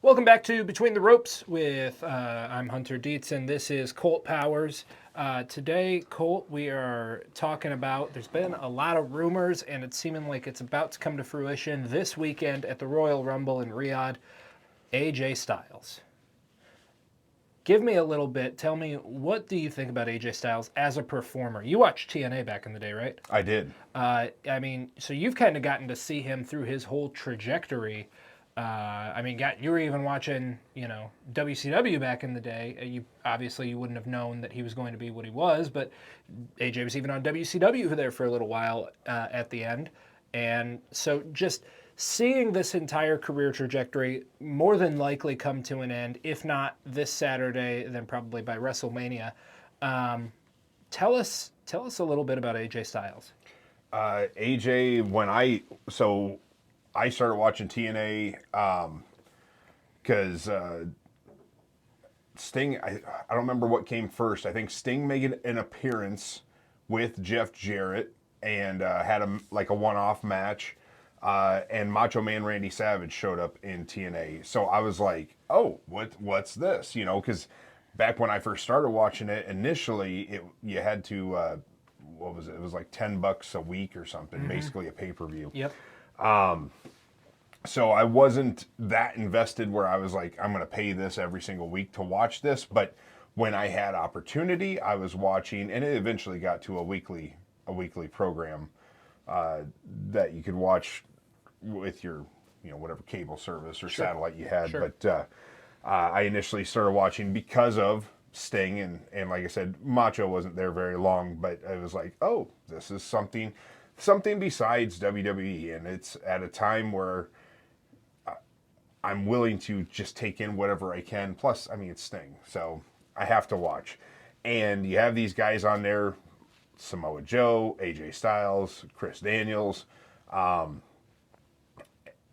Welcome back to Between the Ropes with I'm Hunter Dietz and this is Colt Powers. Today, Colt, we are talking about. There's been a lot of rumors, and it's seeming like it's about to come to fruition this weekend at the Royal Rumble in Riyadh. AJ Styles. Give me a little bit. Tell me, what do you think about AJ Styles as a performer? You watched TNA back in the day, right? I did. So you've kind of gotten to see him through his whole trajectory. You were even watching, WCW back in the day. You wouldn't have known that he was going to be what he was, but AJ was even on WCW there for a little while at the end. And so just seeing this entire career trajectory more than likely come to an end, if not this Saturday, then probably by WrestleMania. Tell us a little bit about AJ Styles. AJ, I started watching TNA because Sting. I don't remember what came first. I think Sting made an appearance with Jeff Jarrett and had a one-off match. And Macho Man Randy Savage showed up in TNA. So I was like, oh, what's this? Because back when I first started watching it, initially you had to what was it? It was like $10 a week or something, basically a pay-per-view. Yep. So I wasn't that invested where I was like, I'm going to pay this every single week to watch this. But when I had opportunity, I was watching, and it eventually got to a weekly program that you could watch with your, whatever cable service or satellite you had. Sure. But I initially started watching because of Sting, and like I said, Macho wasn't there very long, but I was like, oh, this is something besides WWE, and it's at a time where I'm willing to just take in whatever I can. Plus, it's Sting, so I have to watch. And you have these guys on there, Samoa Joe, AJ Styles, Chris Daniels, and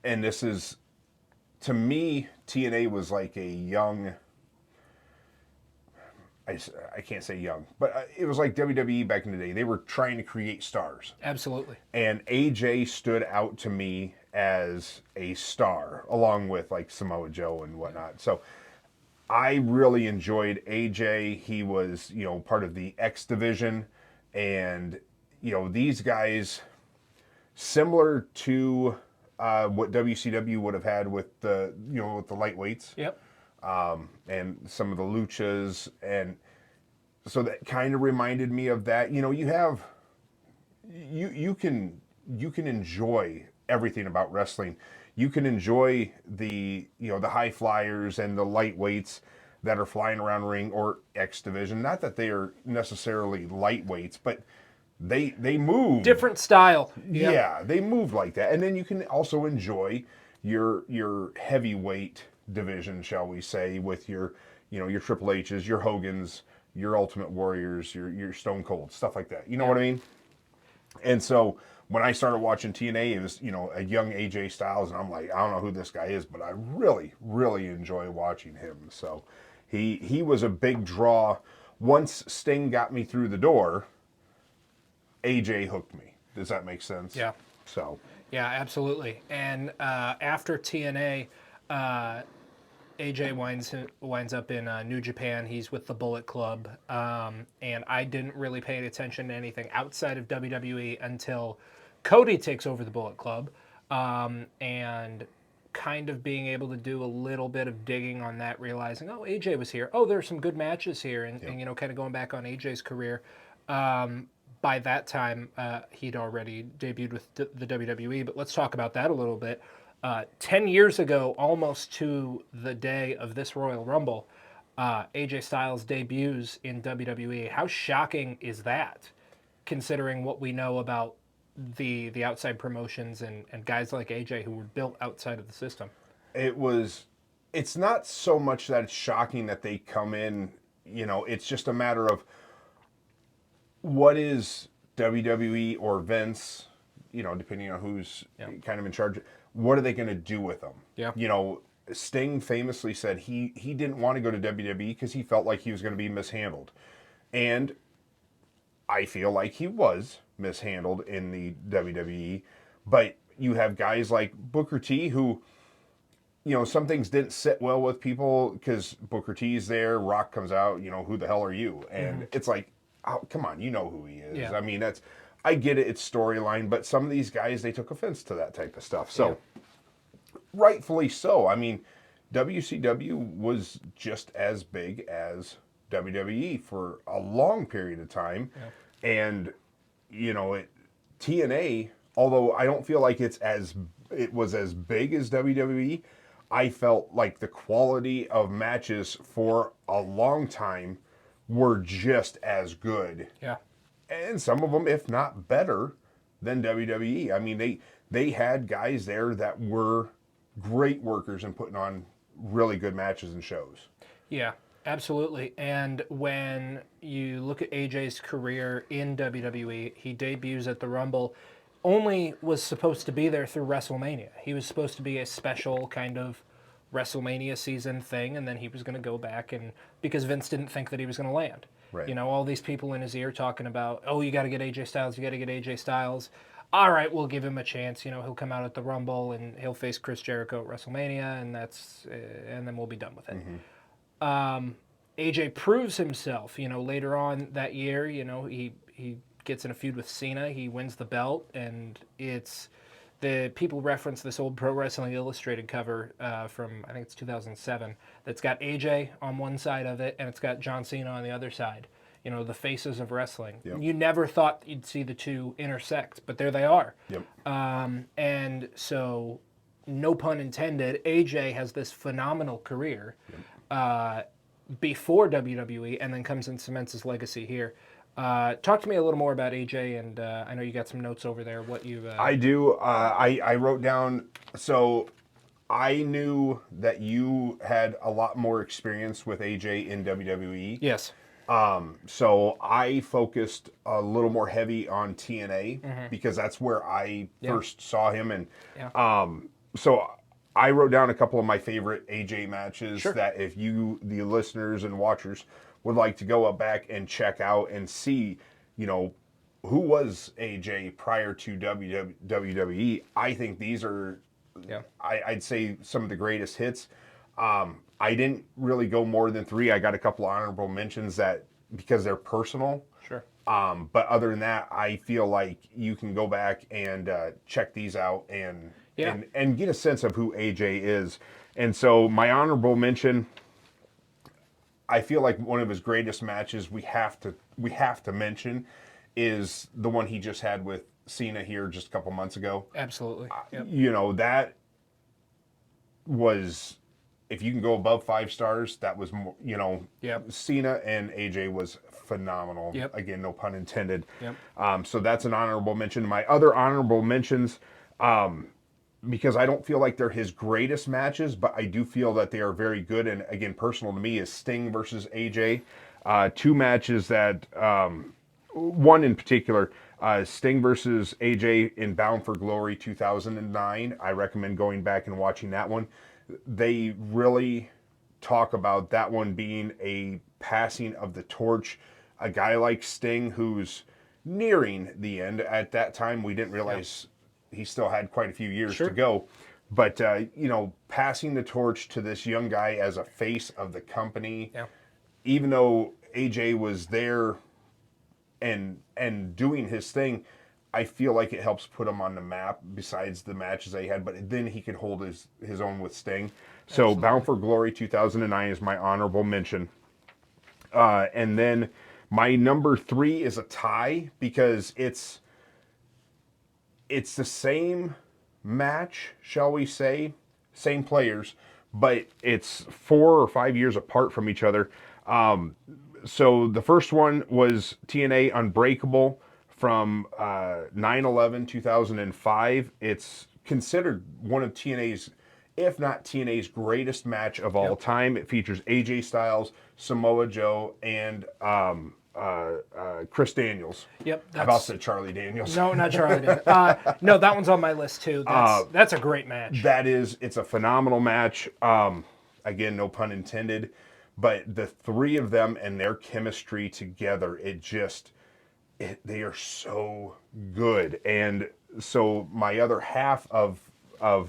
this is, to me, TNA was like a young, I can't say young, but it was like WWE back in the day. They were trying to create stars. Absolutely. And AJ stood out to me as a star, along with like Samoa Joe and whatnot. So I really enjoyed AJ. He was, part of the X division. And, these guys, similar to what WCW would have had with the, with the lightweights. Yep. And some of the luchas, and so that kind of reminded me of that. You can enjoy everything about wrestling. You can enjoy the the high flyers and the lightweights that are flying around ring or X division. Not that they are necessarily lightweights, but they move Different style. Yeah, Yep. they move like that, and then you can also enjoy your heavyweight division, shall we say, with your your Triple H's, your Hogan's, your Ultimate Warriors, your Stone Cold, stuff like that. You know what I mean? And so when I started watching TNA, it was a young AJ Styles, and I'm like, I don't know who this guy is, but I really, really enjoy watching him. So he was a big draw. Once Sting got me through the door, AJ hooked me. Does that make sense? Yeah. So. Yeah, absolutely. And after TNA, AJ winds up in New Japan. He's with the Bullet Club, and I didn't really pay attention to anything outside of WWE until Cody takes over the Bullet Club, and kind of being able to do a little bit of digging on that, realizing, oh, AJ was here. Oh, there's some good matches here, and kind of going back on AJ's career. By that time, he'd already debuted with the WWE, but let's talk about that a little bit. 10 years ago, almost to the day of this Royal Rumble, AJ Styles debuts in WWE. How shocking is that, considering what we know about the outside promotions and guys like AJ who were built outside of the system? It's not so much that it's shocking that they come in, it's just a matter of what is WWE or Vince, depending on who's kind of in charge, what are they going to do with them? Yeah. Sting famously said he didn't want to go to WWE because he felt like he was going to be mishandled. And I feel like he was mishandled in the WWE. But you have guys like Booker T, who some things didn't sit well with people because Booker T's there, Rock comes out, who the hell are you? And it's like, oh, come on, you know who he is. Yeah. I mean, I get it, it's storyline, but some of these guys, they took offense to that type of stuff. So, rightfully so. I mean, WCW was just as big as WWE for a long period of time. Yeah. And, TNA, although I don't feel like it was as big as WWE, I felt like the quality of matches for a long time were just as good. Yeah. And some of them, if not better, than WWE. I mean, they had guys there that were great workers and putting on really good matches and shows. Yeah, absolutely. And when you look at AJ's career in WWE, he debuts at the Rumble, only was supposed to be there through WrestleMania. He was supposed to be a special kind of WrestleMania season thing, and then he was going to go back, and because Vince didn't think that he was going to land. Right. All these people in his ear talking about, oh, you got to get AJ Styles, you got to get AJ Styles. All right, we'll give him a chance. He'll come out at the Rumble and he'll face Chris Jericho at WrestleMania, and and then we'll be done with it. AJ proves himself. Later on that year, he gets in a feud with Cena. He wins the belt, and it's the people reference this old Pro Wrestling Illustrated cover from, I think it's 2007, that's got AJ on one side of it and it's got John Cena on the other side. The faces of wrestling. Yep. You never thought you'd see the two intersect, but there they are. Yep. And so, no pun intended, AJ has this phenomenal career before WWE, and then comes and cements his legacy here. Talk to me a little more about AJ, and I know you got some notes over there. What you? I do. I wrote down. So I knew that you had a lot more experience with AJ in WWE. Yes. So I focused a little more heavy on TNA because that's where I first saw him, and so I wrote down a couple of my favorite AJ matches that if you, the listeners and watchers, would like to go back and check out and see, who was AJ prior to WWE. I think these are, I'd say, some of the greatest hits. I didn't really go more than 3. I got a couple of honorable mentions that because they're personal. Sure. But other than that, I feel like you can go back and check these out and get a sense of who AJ is. And so my honorable mention, I feel like one of his greatest matches we have to mention is the one he just had with Cena here just a couple months ago. Absolutely. Yep. That was, if you can go above 5 stars, that was more, Cena and AJ was phenomenal. Yep. Again, no pun intended. Yep. So that's an honorable mention. My other honorable mentions, because I don't feel like they're his greatest matches, but I do feel that they are very good. And again, personal to me is Sting versus AJ. 2 matches that, one in particular, Sting versus AJ in Bound for Glory 2009. I recommend going back and watching that one. They really talk about that one being a passing of the torch. A guy like Sting who's nearing the end. At that time, we didn't realize he still had quite a few years to go. But, passing the torch to this young guy as a face of the company, even though AJ was there and doing his thing, I feel like it helps put him on the map besides the matches they had, but then he could hold his own with Sting. So Absolutely. Bound for Glory 2009 is my honorable mention. And then my number 3 is a tie because it's the same match, shall we say, same players, but it's 4 or 5 years apart from each other. So the first one was TNA Unbreakable from 9/11/2005. It's considered one of TNA's, if not TNA's greatest match of all time. It features AJ Styles, Samoa Joe, and Chris Daniels. Yep. How about said Charlie Daniels? No, not Charlie Daniels. No, that one's on my list too. That's a great match. It's a phenomenal match. Again, no pun intended. But the 3 of them and their chemistry together, they are so good. And so my other half of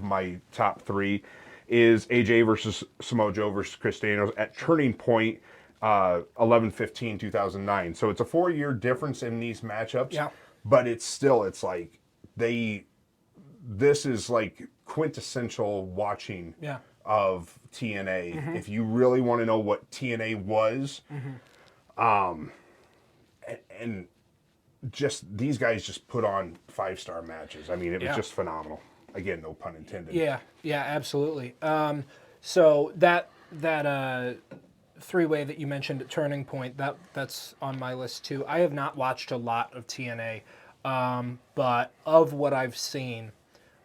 my top 3 is AJ versus Samoa Joe versus Chris Daniels at Turning Point 11/15/2009. So it's a 4-year difference in these matchups, Yeah. but it's like this is like quintessential watching Yeah. of TNA. If you really want to know what TNA was, and just these guys just put on 5-star matches. I mean, it was Yeah. just phenomenal. Again, no pun intended. Yeah, yeah, absolutely. So that three-way that you mentioned at Turning Point, that's on my list too. I have not watched a lot of TNA, but of what I've seen,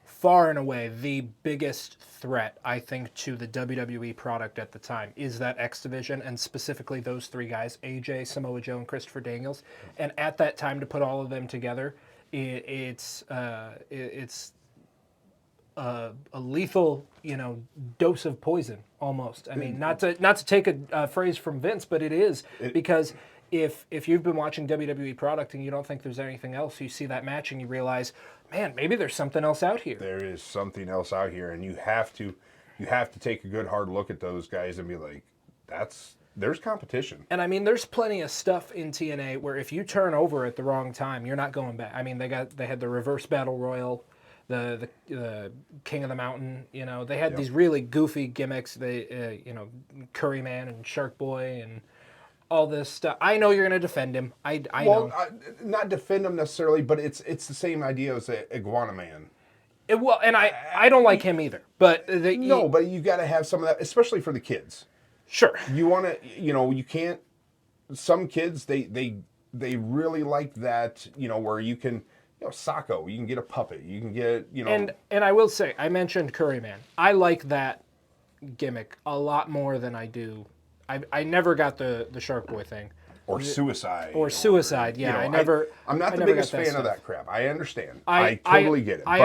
far and away the biggest threat I think to the WWE product at the time is that X Division, and specifically those three guys, AJ, Samoa Joe, and Christopher Daniels. And at that time, to put all of them together, it's a lethal, dose of poison almost. I mean, not to take a phrase from Vince, but it is, because if you've been watching WWE product and you don't think there's anything else, you see that match and you realize, man, maybe there's something else out here. There is something else out here, and you have to take a good hard look at those guys and be like, there's competition. And I mean, there's plenty of stuff in TNA where if you turn over at the wrong time, you're not going back. I mean, they had the reverse battle royal, the King of the Mountain. They had these really goofy gimmicks. They Curry Man and Shark Boy and all this stuff. I know you're going to defend him. I know. Not defend him necessarily, but it's the same idea as the Iguana Man. And I don't like him either. But but you got to have some of that, especially for the kids. Sure. You want to, you can't. Some kids they really like that, where you can. Sacco, you can get a puppet, you can get, And I will say, I mentioned Curry Man. I like that gimmick a lot more than I do. I never got the Shark Boy thing. Or Suicide. Yeah. I'm not the biggest fan of that crap. I understand. I totally get it. I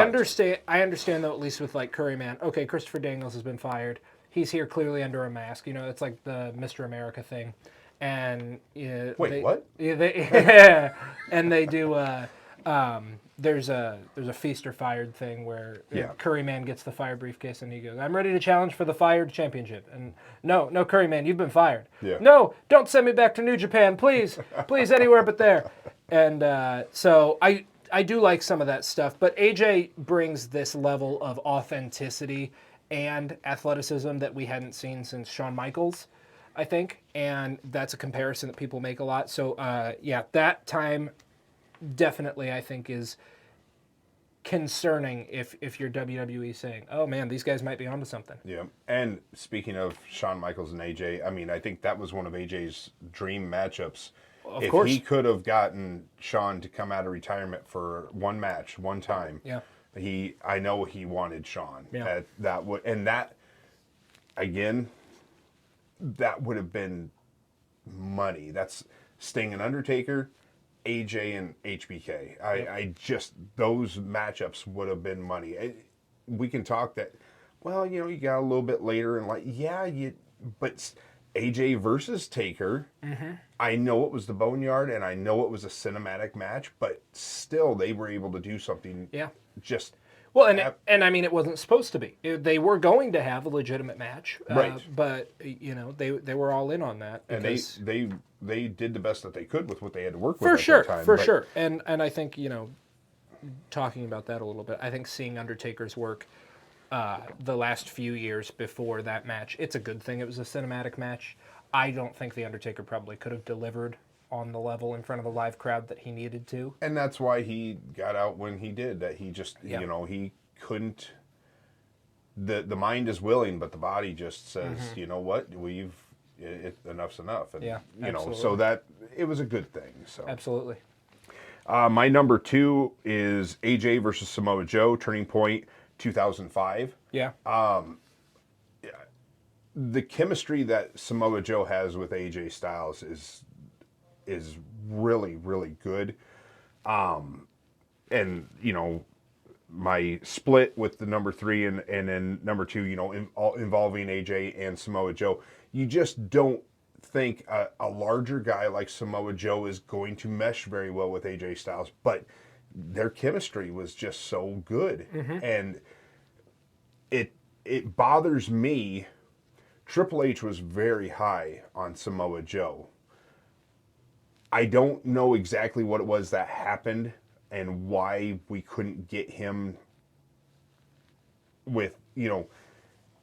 understand though, at least with like Curry Man. Okay, Christopher Daniels has been fired. He's here clearly under a mask. It's like the Mr. America thing. And what? Yeah, and they do. There's a feast or fired thing where Curry Man gets the fire briefcase and he goes, "I'm ready to challenge for the fired championship." And no, Curry Man, you've been fired. Yeah. No, don't send me back to New Japan, please, anywhere but there. And so I do like some of that stuff, but AJ brings this level of authenticity and athleticism that we hadn't seen since Shawn Michaels, I think, and that's a comparison that people make a lot. So that time definitely I think is concerning if you're WWE saying, oh man, these guys might be onto something. Yeah. And speaking of Shawn Michaels and AJ, I mean, I think that was one of AJ's dream matchups. Of if course. he could have gotten Shawn to come out of retirement for one match, one time, I know he wanted Shawn. Yeah. That would have been money. That's Sting and Undertaker, AJ and HBK. I just, those matchups would have been money. We can talk that, you got a little bit later and but AJ versus Taker, I know it was the Boneyard and I know it was a cinematic match, but still they were able to do something. Yeah. Just. Well, and I mean, it wasn't supposed to be. They were going to have a legitimate match, right? But they were all in on that. And they did the best that they could with what they had to work with. For sure, at that time. for sure. And I think talking about that a little bit, I think seeing Undertaker's work the last few years before that match, it's a good thing it was a cinematic match. I don't think the Undertaker probably could have delivered on the level in front of the live crowd that he needed to. And that's why he got out when he did. That he just, he couldn't. The mind is willing, but the body just says, you know what, enough's enough. And, so that it was a good thing. So absolutely. My number 2 is AJ versus Samoa Joe, Turning Point, 2005. Yeah. The chemistry that Samoa Joe has with AJ Styles is really, really good. And, my split with the number 3 and then number 2, involving AJ and Samoa Joe, you just don't think a larger guy like Samoa Joe is going to mesh very well with AJ Styles, but their chemistry was just so good. And it bothers me. Triple H was very high on Samoa Joe. I don't know exactly what it was that happened and why we couldn't get him with,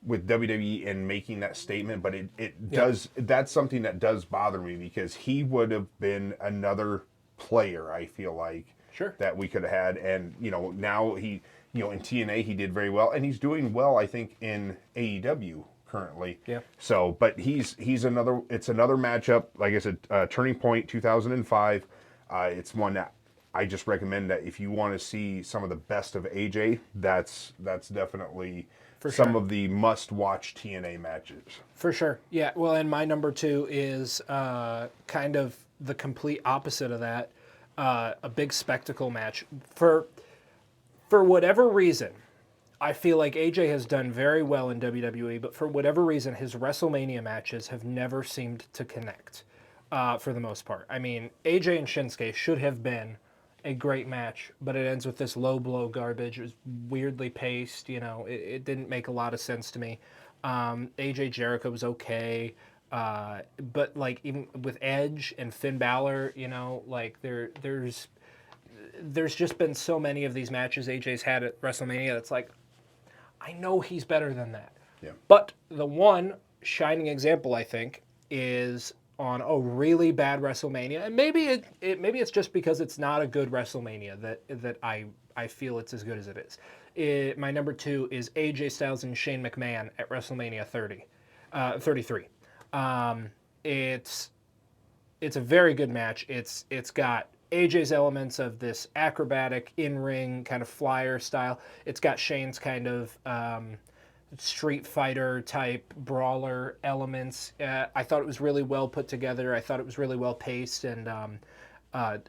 with WWE and making that statement, but it does, that's something that does bother me because he would have been another player, I feel like, Sure. that we could have had. And, now he, in TNA, he did very well. And he's doing well, I think, in AEW currently. Yeah. So, but it's another matchup. Like I said, Turning Point 2005. It's one that I just recommend that if you want to see some of the best of AJ, that's definitely some of the must-watch TNA matches. For sure. Yeah. Well, and my number 2 is kind of the complete opposite of that. A big spectacle match. For whatever reason, I feel like AJ has done very well in WWE, but for whatever reason, his WrestleMania matches have never seemed to connect for the most part. I mean, AJ and Shinsuke should have been a great match, but it ends with this low blow garbage. It was weirdly paced. It didn't make a lot of sense to me. AJ Jericho was okay, but like even with Edge and Finn Balor, like there's just been so many of these matches AJ's had at WrestleMania that's like, I know he's better than that. Yeah. But the one shining example, I think, is on a really bad WrestleMania, and maybe it's just because it's not a good WrestleMania that I feel it's as good as it is. My number 2 is AJ Styles and Shane McMahon at WrestleMania 33. It's a very good match. It's got AJ's elements of this acrobatic in-ring kind of flyer style. It's got Shane's kind of Street Fighter type brawler elements. I thought it was really well put together. I thought it was really well paced, and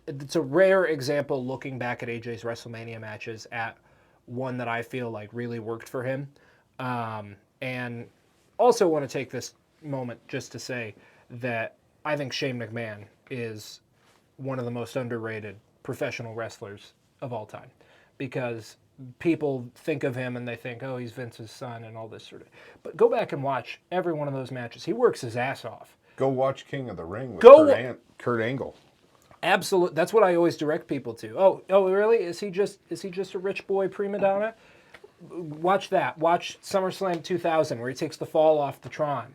it's a rare example looking back at AJ's WrestleMania matches at one that I feel like really worked for him. And also want to take this moment just to say that I think Shane McMahon is one of the most underrated professional wrestlers of all time, because people think of him and they think, oh, he's Vince's son and all this sort of. But go back and watch every one of those matches. He works his ass off. Go watch King of the Ring with Kurt Angle. Absolutely, that's what I always direct people to. Oh, really? Is he just a rich boy prima donna? Watch that. Watch SummerSlam 2000, where he takes the fall off the Tron.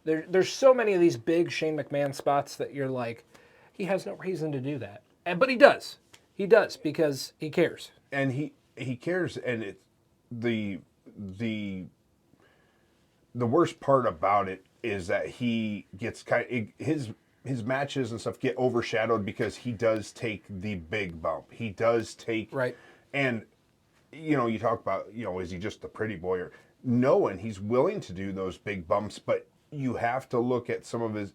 There's so many of these big Shane McMahon spots that you're like, he has no reason to do that, but he does. He does because he cares. And he cares, and it's the worst part about it is that he gets his matches and stuff get overshadowed because he does take the big bump. He does take right. And you talk about, is he just the pretty boy? Or no, and he's willing to do those big bumps, but you have to look at some of his.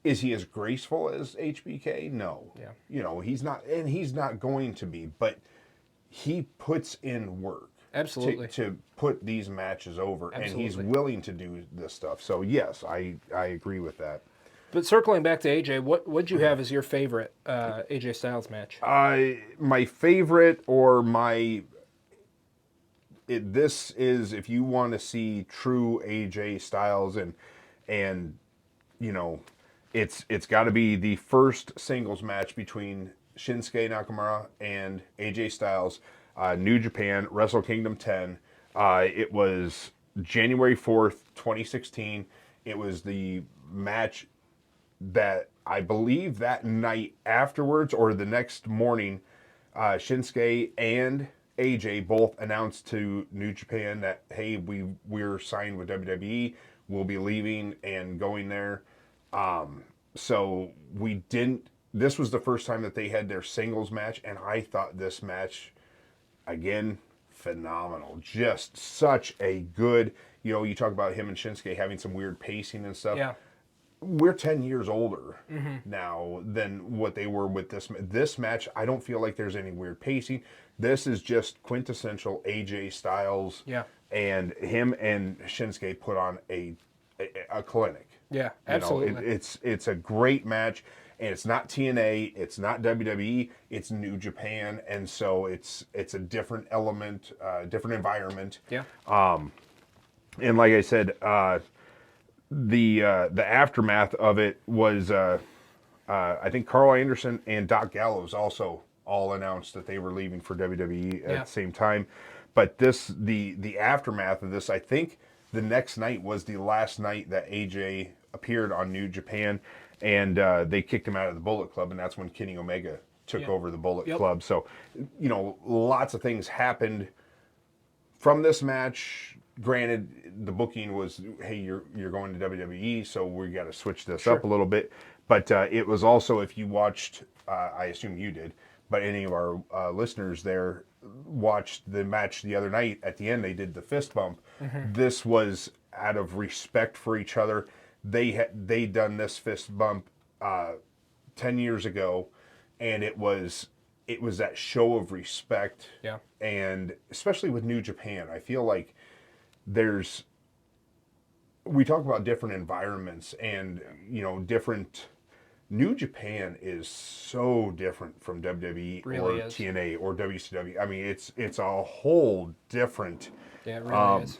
Is he as graceful as HBK? No. Yeah. He's not, and he's not going to be, but he puts in work. Absolutely. To put these matches over, Absolutely. And he's willing to do this stuff. So yes, I agree with that. But circling back to AJ, what'd you have as your favorite AJ Styles match? My favorite, or this is, if you want to see true AJ Styles, and it's got to be the first singles match between Shinsuke Nakamura and AJ Styles, New Japan, Wrestle Kingdom 10. It was January 4th, 2016. It was the match that I believe that night afterwards or the next morning, Shinsuke and AJ both announced to New Japan that, hey, we're signed with WWE. We'll be leaving and going there. So this was the first time that they had their singles match, and I thought this match, again, phenomenal. Just such a good, you talk about him and Shinsuke having some weird pacing and stuff. Yeah. We're 10 years older now than what they were with this match. I don't feel like there's any weird pacing. This is just quintessential AJ Styles. Yeah. And him and Shinsuke put on a clinic. Yeah, absolutely. It's a great match, and it's not TNA, it's not WWE, it's New Japan, and so it's a different element, different environment. Yeah. And like I said, the aftermath of it was I think Carl Anderson and Doc Gallows also all announced that they were leaving for WWE at the same time. But the aftermath of this, I think the next night was the last night that AJ appeared on New Japan, and they kicked him out of the Bullet Club, and that's when Kenny Omega took over the Bullet Club. So, lots of things happened from this match. Granted, the booking was, hey, you're going to WWE, so we got to switch this up a little bit. But it was also, if you watched, I assume you did, but any of our listeners there watched the match the other night, at the end they did the fist bump. This was out of respect for each other. They done this fist bump 10 years ago, and it was that show of respect. Yeah. And especially with New Japan, I feel like we talk about different environments and different. New Japan is so different from WWE Really or is. TNA or WCW. I mean, it's a whole different, Yeah, it really is.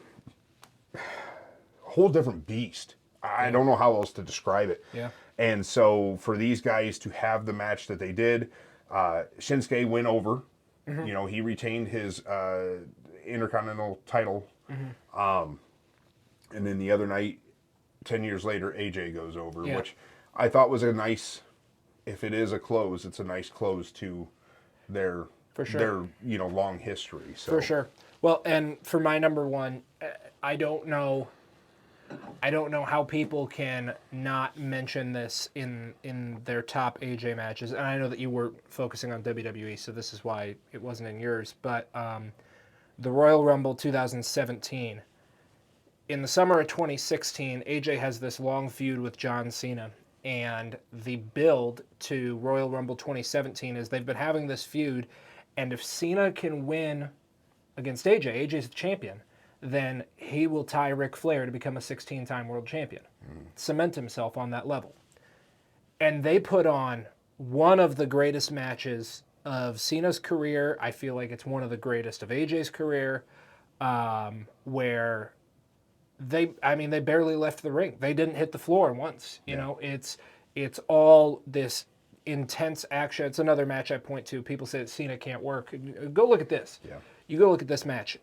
whole different beast. I don't know how else to describe it. Yeah. And so for these guys to have the match that they did, Shinsuke went over. He retained his Intercontinental title. And then the other night, 10 years later, AJ goes over, which I thought was a nice, if it is a close, it's a nice close to their long history. So. For sure. Well, and for my number one, I don't know how people can not mention this in their top AJ matches. And I know that you were focusing on WWE, so this is why it wasn't in yours. But the Royal Rumble 2017. In the summer of 2016, AJ has this long feud with John Cena. And the build to Royal Rumble 2017 is they've been having this feud. And if Cena can win against AJ's the champion, then he will tie Ric Flair to become a 16-time world champion, cement himself on that level. And they put on one of the greatest matches of Cena's career. I feel like it's one of the greatest of AJ's career, where they barely left the ring. They didn't hit the floor once. You know, it's all this intense action. It's another match I point to. People say that Cena can't work. Go look at this. Yeah. You go look at this match.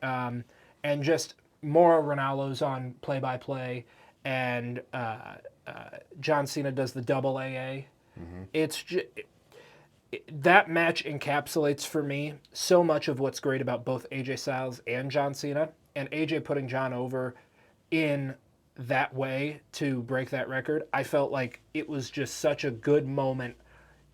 And just Mauro Ranallo's on play-by-play, and John Cena does the double AA. It's that match encapsulates for me so much of what's great about both AJ Styles and John Cena, and AJ putting John over in that way to break that record. I felt like it was just such a good moment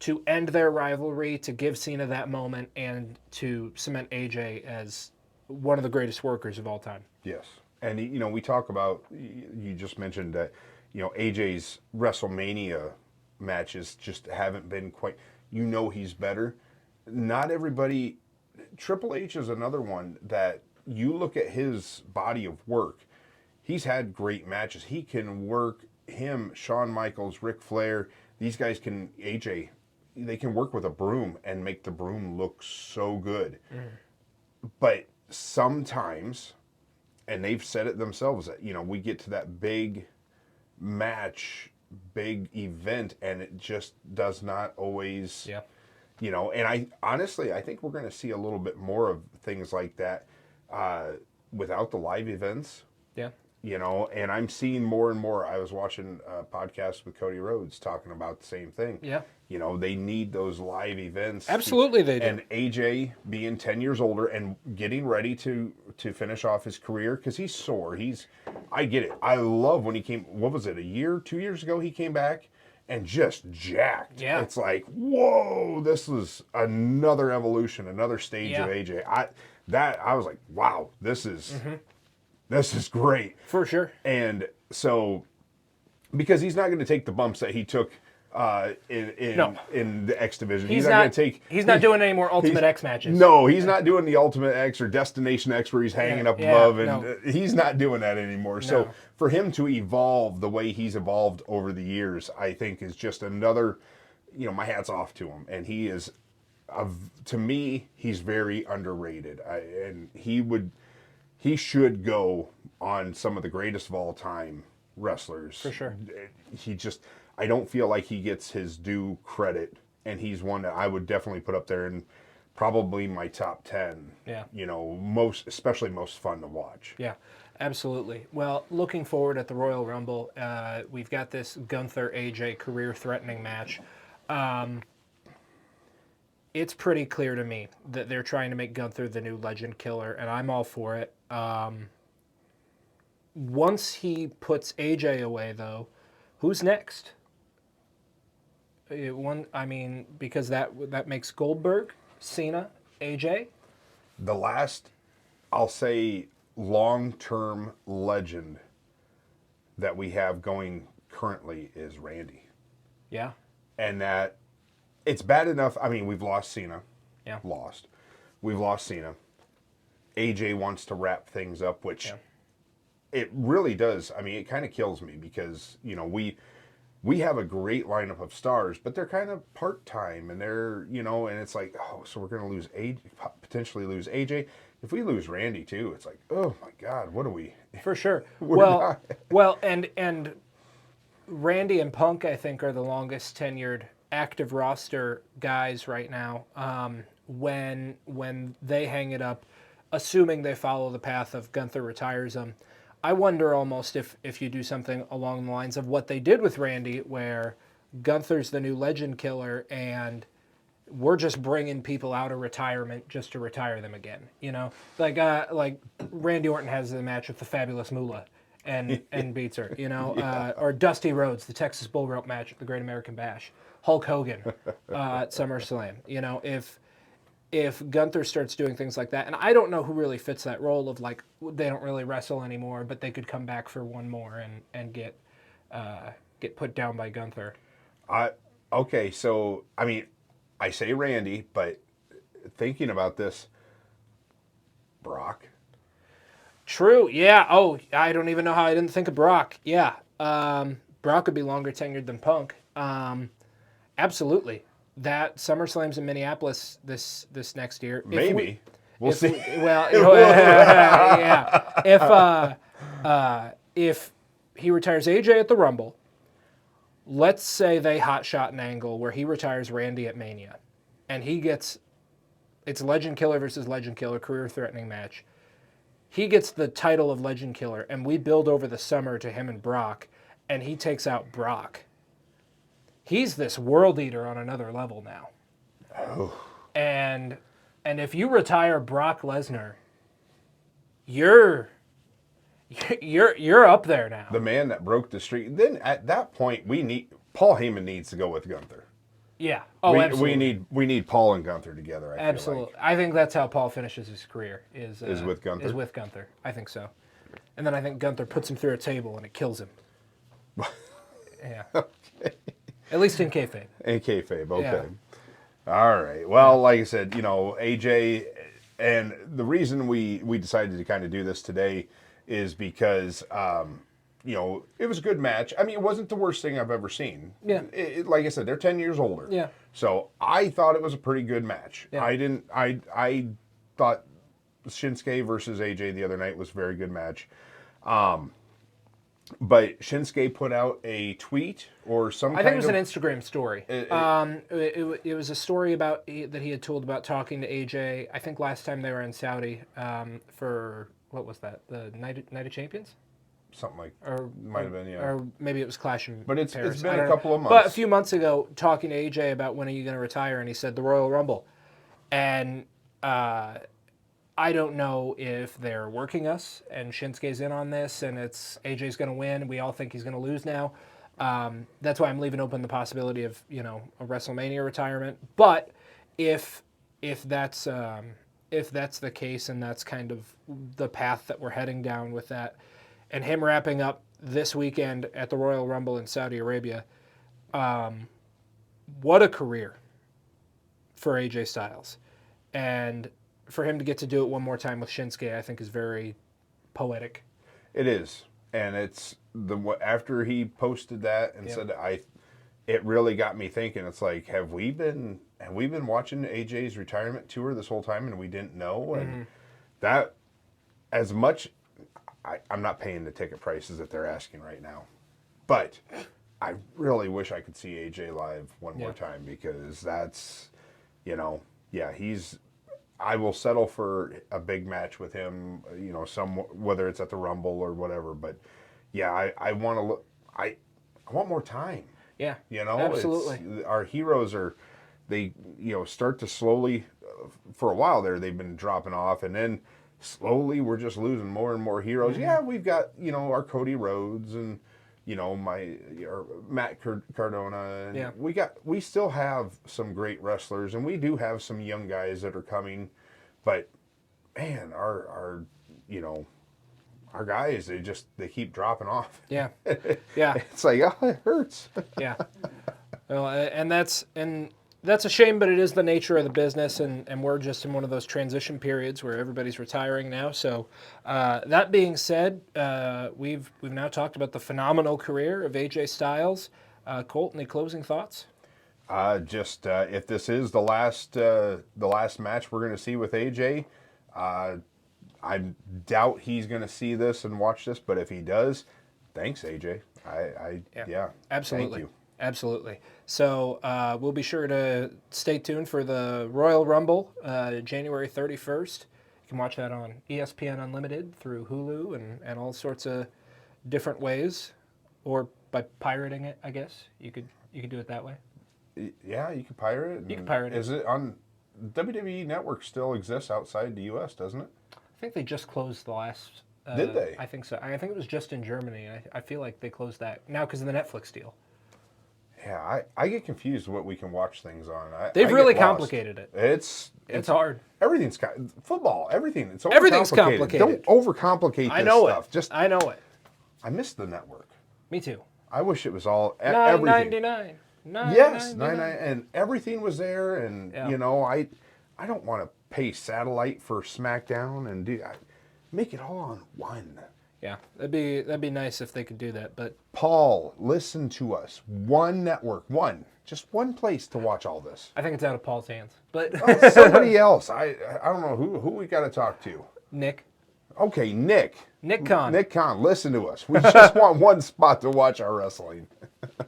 to end their rivalry, to give Cena that moment, and to cement AJ as one of the greatest workers of all time. Yes. And, we talk about, you just mentioned that, AJ's WrestleMania matches just haven't been quite, he's better. Not everybody, Triple H is another one that you look at his body of work. He's had great matches. He can work him, Shawn Michaels, Ric Flair. These guys AJ, they can work with a broom and make the broom look so good. But sometimes, and they've said it themselves, that we get to that big match, big event, and it just does not always and I honestly think we're going to see a little bit more of things like that without the live events. And I'm seeing more and more. I was watching a podcast with Cody Rhodes talking about the same thing. They need those live events. Absolutely, they do. And AJ being 10 years older and getting ready to finish off his career, because he's sore. I get it. I love when he came, what was it, 2 years ago he came back and just jacked. It's like, whoa, this was another evolution, another stage of AJ. I was like, wow, this is great. For sure. And so, because he's not going to take the bumps that he took in the X division. He's not going to take. He's not doing any more Ultimate X matches. No, he's not doing the Ultimate X or Destination X where he's hanging up above, and he's not doing that anymore. No. So for him to evolve the way he's evolved over the years, I think is just another. my hat's off to him, and he is, to me, he's very underrated. And he should go on some of the greatest of all time wrestlers. For sure. I don't feel like he gets his due credit, and he's one that I would definitely put up there in probably my top 10. Yeah. Especially most fun to watch. Yeah, absolutely. Well, looking forward at the Royal Rumble, we've got this Gunther AJ career-threatening match. It's pretty clear to me that they're trying to make Gunther the new legend killer, and I'm all for it. Once he puts AJ away, though, who's next? Because that makes Goldberg, Cena, AJ. The last, I'll say, long-term legend that we have going currently is Randy. Yeah. And that it's bad enough. I mean, we've lost Cena. Yeah. We've lost Cena. AJ wants to wrap things up, which it really does. I mean, it kind of kills me because, we have a great lineup of stars, but they're kind of part-time, and they're, and it's like, oh, so we're going to potentially lose AJ. If we lose Randy too, it's like, oh my God, what do we? For sure. Well, and Randy and Punk, I think, are the longest tenured active roster guys right now. When they hang it up, assuming they follow the path of Gunther retires them, I wonder almost if you do something along the lines of what they did with Randy, where Gunther's the new legend killer, and we're just bringing people out of retirement just to retire them again. Like Randy Orton has the match with the Fabulous Moolah and beats her. Or Dusty Rhodes, the Texas Bull Rope match at the Great American Bash. Hulk Hogan at SummerSlam. If Gunther starts doing things like that, and I don't know who really fits that role of like they don't really wrestle anymore, but they could come back for one more and get put down by Gunther. Okay, so I mean, I say Randy, but thinking about this, Brock. True. Yeah. Oh, I don't even know how I didn't think of Brock. Yeah. Brock would be longer tenured than Punk. Absolutely. That SummerSlam's in Minneapolis this next year. Maybe. We'll see. Yeah. If he retires AJ at the Rumble, let's say they hotshot an angle where he retires Randy at Mania, and it's Legend Killer versus Legend Killer, career-threatening match. He gets the title of Legend Killer, and we build over the summer to him and Brock, and he takes out Brock. He's this world eater on another level now. Oh. And if you retire Brock Lesnar, you're up there now. The man that broke the streak. Then at that point, Paul Heyman needs to go with Gunther. Yeah. Oh, absolutely. We need Paul and Gunther together. Absolutely. I think that's how Paul finishes his career. Is with Gunther. Is with Gunther. I think so. And then I think Gunther puts him through a table and it kills him. Yeah. Okay. At least in kayfabe. In kayfabe, okay. Yeah. All right. Well, like I said, AJ, and the reason we decided to kind of do this today is because, it was a good match. I mean, it wasn't the worst thing I've ever seen. Yeah. Like I said, they're 10 years older. Yeah. So I thought it was a pretty good match. Yeah. I thought Shinsuke versus AJ the other night was a very good match. But Shinsuke put out a tweet or some. I think it was an Instagram story. It was a story that he had told about talking to AJ. I think last time they were in Saudi for what was that? The Night of Champions. Something like, or might have been, yeah. Or maybe it was Clash in But it's Paris. been a couple of months. But a few months ago, talking to AJ about when are you going to retire, and he said the Royal Rumble, and I don't know if they're working us and Shinsuke's in on this and it's AJ's going to win. We all think he's going to lose now. That's why I'm leaving open the possibility of, a WrestleMania retirement. But if that's the case and that's kind of the path that we're heading down with that, and him wrapping up this weekend at the Royal Rumble in Saudi Arabia, what a career for AJ Styles. And for him to get to do it one more time with Shinsuke, I think is very poetic. It is. And it's after he posted that and said, it really got me thinking. It's like, have we been watching AJ's retirement tour this whole time and we didn't know? And that, as much, I'm not paying the ticket prices that they're asking right now, but I really wish I could see AJ live one more time, because that's, yeah, I will settle for a big match with him, whether it's at the Rumble or whatever. But yeah, I want to look. I want more time. Yeah, absolutely. Our heroes they start to slowly, for a while there, they've been dropping off, and then slowly we're just losing more and more heroes. Mm-hmm. Yeah, we've got our Cody Rhodes and Matt Cardona. And we still have some great wrestlers, and we do have some young guys that are coming, but man, our guys, they keep dropping off. Yeah. It's like, oh, it hurts. Yeah. Well, and that's a shame, but it is the nature of the business, and we're just in one of those transition periods where everybody's retiring now. So that being said, we've now talked about the phenomenal career of AJ Styles. Colt, any closing thoughts? If this is the last match we're going to see with AJ, I doubt he's going to see this and watch this, but if he does, thanks, AJ. Yeah, absolutely. Thank you. Absolutely. So we'll be sure to stay tuned for the Royal Rumble, January 31st. You can watch that on ESPN Unlimited through Hulu and all sorts of different ways, or by pirating it, I guess. You could do it that way. Yeah, you can pirate it. You can pirate it. Is it on WWE Network? Still exists outside the U.S., doesn't it? I think they just closed the last. Did they? I think so. I think it was just in Germany. I feel like they closed that now because of the Netflix deal. Yeah, I get confused what we can watch things on. They've really complicated it. It's hard. Everything's football. Everything. It's everything's complicated. Don't overcomplicate I know this stuff. I know it. I miss the network. Me too. I wish it was all everything. $9.99. Yes, $9.99, and everything was there. And I don't want to pay satellite for SmackDown and make it all on one. Yeah, that'd be nice if they could do that. But Paul, listen to us. One network, just one place to watch all this. I think it's out of Paul's hands. But somebody else. I don't know who we got to talk to. Nick. Okay, Nick. Nick Khan. Nick Khan, listen to us. We just want one spot to watch our wrestling.